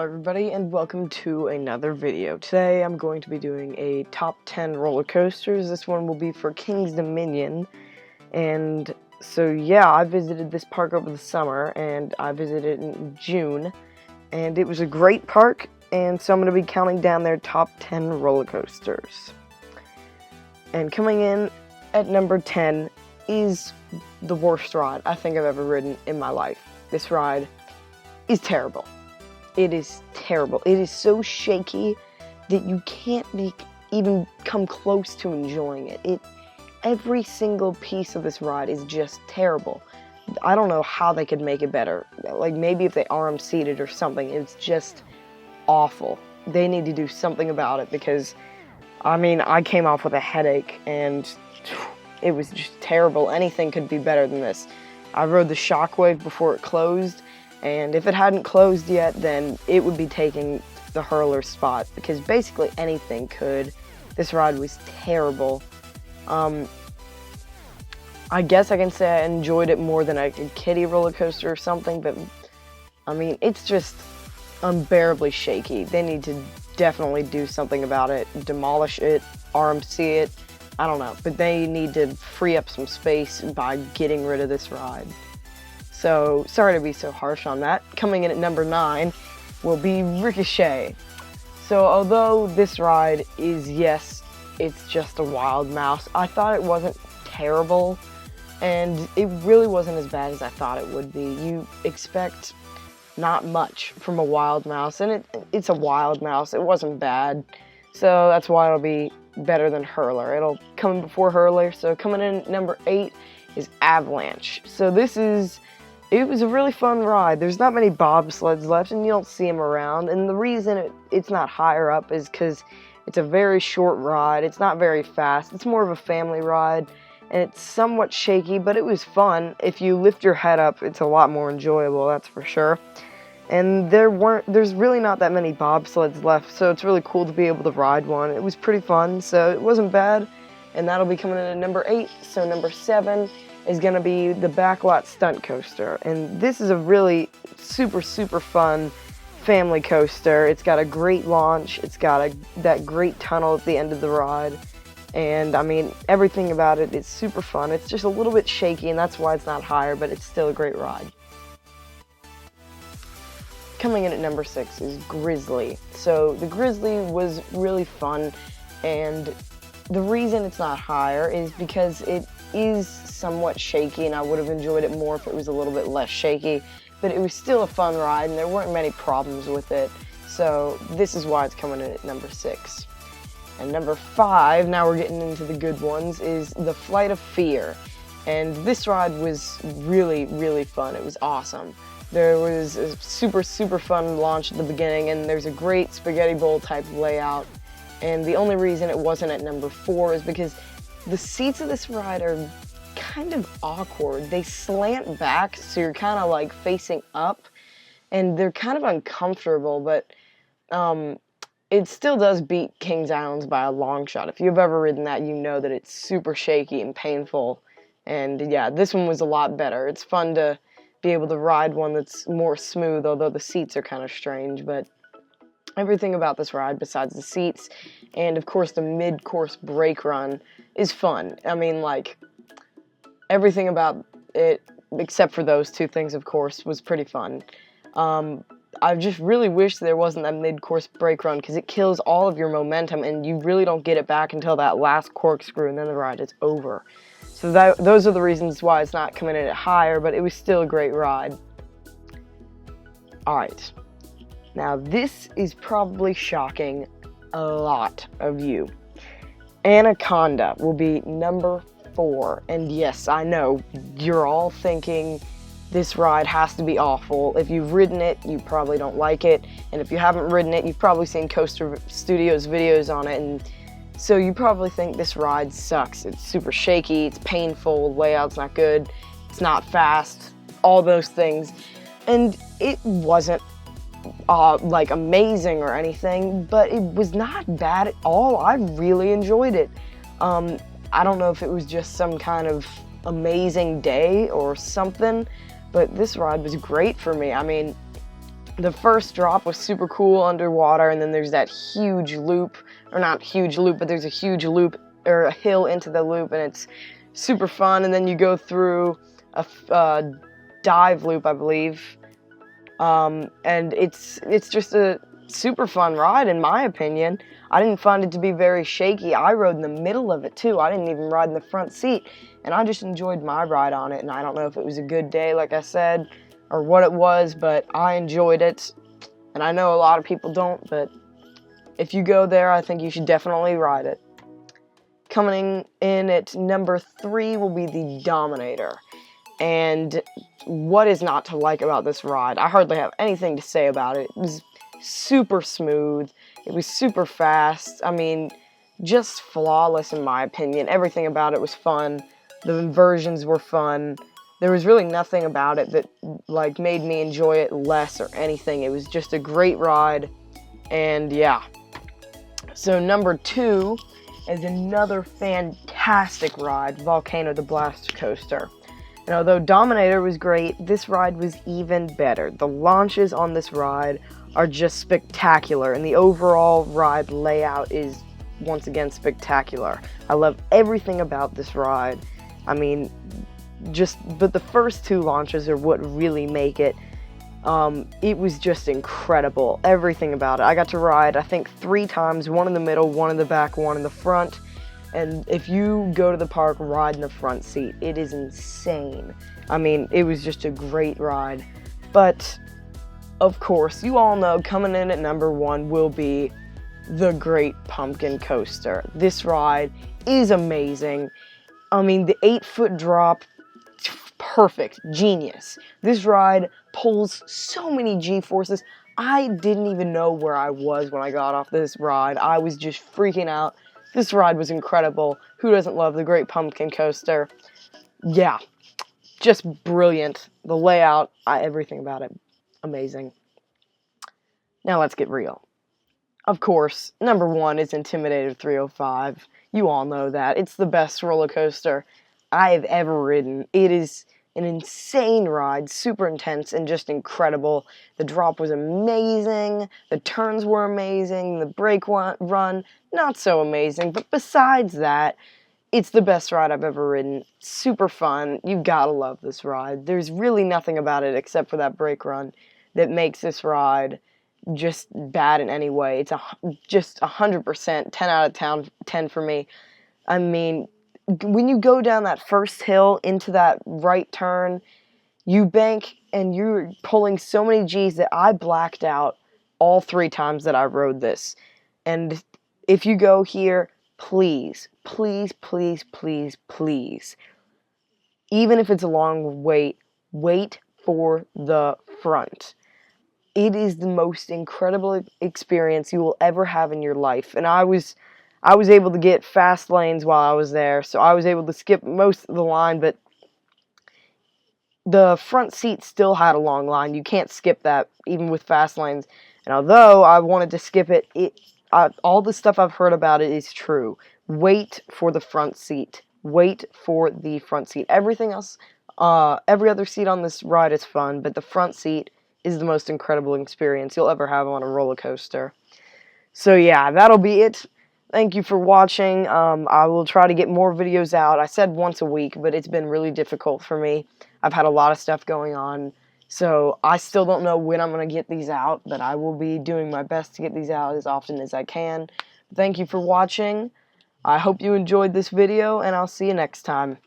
everybody, and welcome to another video. Today I'm going to be doing a top 10 roller coasters. This one will be for King's Dominion. And so yeah, I visited this park over the summer, and I visited in June, and it was a great park. And so I'm going to be counting down their top 10 roller coasters. And coming in at number 10 is the worst ride I think I've ever ridden in my life. This ride is terrible. It is terrible. It is so shaky that you can't even come close to enjoying it. Every single piece of this ride is just terrible. I don't know how they could make it better. Like maybe if they RMC'd it or something. It's just awful. They need to do something about it because, I mean, I came off with a headache and it was just terrible. Anything could be better than this. I rode the Shockwave before it closed, and if it hadn't closed yet, then it would be taking the hurler spot, because basically anything could. This ride was terrible. I guess I can say I enjoyed it more than a kiddie roller coaster or something, but I mean, it's just unbearably shaky. They need to definitely do something about it, demolish it, RMC it, I don't know, but they need to free up some space by getting rid of this ride. So, sorry to be so harsh on that. Coming in at number 9 will be Ricochet. So, although this ride is, yes, it's just a wild mouse, I thought it wasn't terrible, and it really wasn't as bad as I thought it would be. You expect not much from a wild mouse, and it's a wild mouse. It wasn't bad, so that's why it'll be better than Hurler. It'll come before Hurler. So coming in at number 8 is Avalanche. So it was a really fun ride. There's not many bobsleds left, and you don't see them around, and the reason it's not higher up is because it's a very short ride. It's not very fast. It's more of a family ride, and it's somewhat shaky, but it was fun. If you lift your head up, it's a lot more enjoyable, that's for sure. And there's really not that many bobsleds left, so it's really cool to be able to ride one. It was pretty fun, so it wasn't bad, and that'll be coming in at number 8. So number 7 is going to be the Backlot Stunt Coaster, and this is a really super fun family coaster. It's got a great launch, it's got that great tunnel at the end of the ride, and I mean, everything about it is super fun. It's just a little bit shaky, and that's why it's not higher, but it's still a great ride. Coming in at number 6 is Grizzly. So the Grizzly was really fun, and the reason it's not higher is because it is somewhat shaky, and I would have enjoyed it more if it was a little bit less shaky, but it was still a fun ride, and there weren't many problems with it, so this is why it's coming in at number 6. And number 5, now we're getting into the good ones, is the Flight of Fear, and this ride was really fun. It was awesome. There was a super fun launch at the beginning, and there's a great spaghetti bowl type layout, and the only reason it wasn't at number 4 is because the seats of this ride are kind of awkward. They slant back, so you're kind of like facing up, and they're kind of uncomfortable, but it still does beat Kings Island's by a long shot. If you've ever ridden that, you know that it's super shaky and painful, and yeah, this one was a lot better. It's fun to be able to ride one that's more smooth, although the seats are kind of strange, but everything about this ride besides the seats and of course the mid-course brake run is fun. I mean, like, everything about it except for those two things, of course, was pretty fun. I just really wish there wasn't that mid-course brake run, because it kills all of your momentum and you really don't get it back until that last corkscrew, and then the ride is over. So those are the reasons why it's not coming in at higher, but it was still a great ride. Alright, now this is probably shocking a lot of you. Anaconda will be number 4, and yes, I know, you're all thinking this ride has to be awful. If you've ridden it, you probably don't like it, and if you haven't ridden it, you've probably seen Coaster Studios videos on it, and so you probably think this ride sucks. It's super shaky, it's painful, the layout's not good, it's not fast, all those things. And it wasn't like amazing or anything, but it was not bad at all. I really enjoyed it. I don't know if it was just some kind of amazing day or something, but this ride was great for me. I mean, The first drop was super cool underwater, and then there's that huge loop, or not huge loop, but there's a huge loop, or a hill into the loop, and it's super fun. And then you go through a dive loop, I believe, and it's just a super fun ride, in my opinion. I didn't find it to be very shaky. I rode in the middle of it, too. I didn't even ride in the front seat, and I just enjoyed my ride on it, and I don't know if it was a good day, like I said, or what it was, but I enjoyed it, and I know a lot of people don't, but if you go there, I think you should definitely ride it. Coming in at number 3 will be the Dominator, and what is not to like about this ride? I hardly have anything to say about it. It was super smooth, it was super fast, I mean, just flawless in my opinion. Everything about it was fun, the inversions were fun. There was really nothing about it that like made me enjoy it less or anything. It was just a great ride, and yeah. So number 2 is another fantastic ride, Volcano the Blast Coaster. And although Dominator was great, this ride was even better. The launches on this ride are just spectacular, and the overall ride layout is once again spectacular. I love everything about this ride. I mean, but the first 2 launches are what really make it. It was just incredible, everything about it. I got to ride, I think, 3 times, one in the middle, one in the back, one in the front. And if you go to the park, ride in the front seat. It is insane. I mean, it was just a great ride. But, of course, you all know coming in at number 1 will be the Great Pumpkin Coaster. This ride is amazing. I mean, the 8-foot drop, perfect, genius. This ride pulls so many G-forces. I didn't even know where I was when I got off this ride. I was just freaking out. This ride was incredible. Who doesn't love the Great Pumpkin Coaster? Yeah, just brilliant. The layout, everything about it, amazing. Now let's get real. Of course, number 1 is Intimidator 305. You all know that. It's the best roller coaster I have ever ridden. It is an insane ride, super intense and just incredible. The drop was amazing, the turns were amazing, the brake run, not so amazing, but besides that, it's the best ride I've ever ridden. Super fun, you gotta love this ride. There's really nothing about it except for that brake run that makes this ride just bad in any way. It's just 100%, 10 out of 10 for me. I mean, when you go down that first hill into that right turn, you bank and you're pulling so many G's that I blacked out all 3 times that I rode this. And if you go here, please, please, please, please, please, even if it's a long wait, wait for the front. It is the most incredible experience you will ever have in your life. And I was able to get fast lanes while I was there, so I was able to skip most of the line, but the front seat still had a long line. You can't skip that, even with fast lanes. And although I wanted to skip it, all the stuff I've heard about it is true. Wait for the front seat. Wait for the front seat. Everything else, every other seat on this ride is fun, but the front seat is the most incredible experience you'll ever have on a roller coaster. So yeah, that'll be it. Thank you for watching. I will try to get more videos out. I said once a week, but it's been really difficult for me. I've had a lot of stuff going on, so I still don't know when I'm going to get these out, but I will be doing my best to get these out as often as I can. Thank you for watching. I hope you enjoyed this video, and I'll see you next time.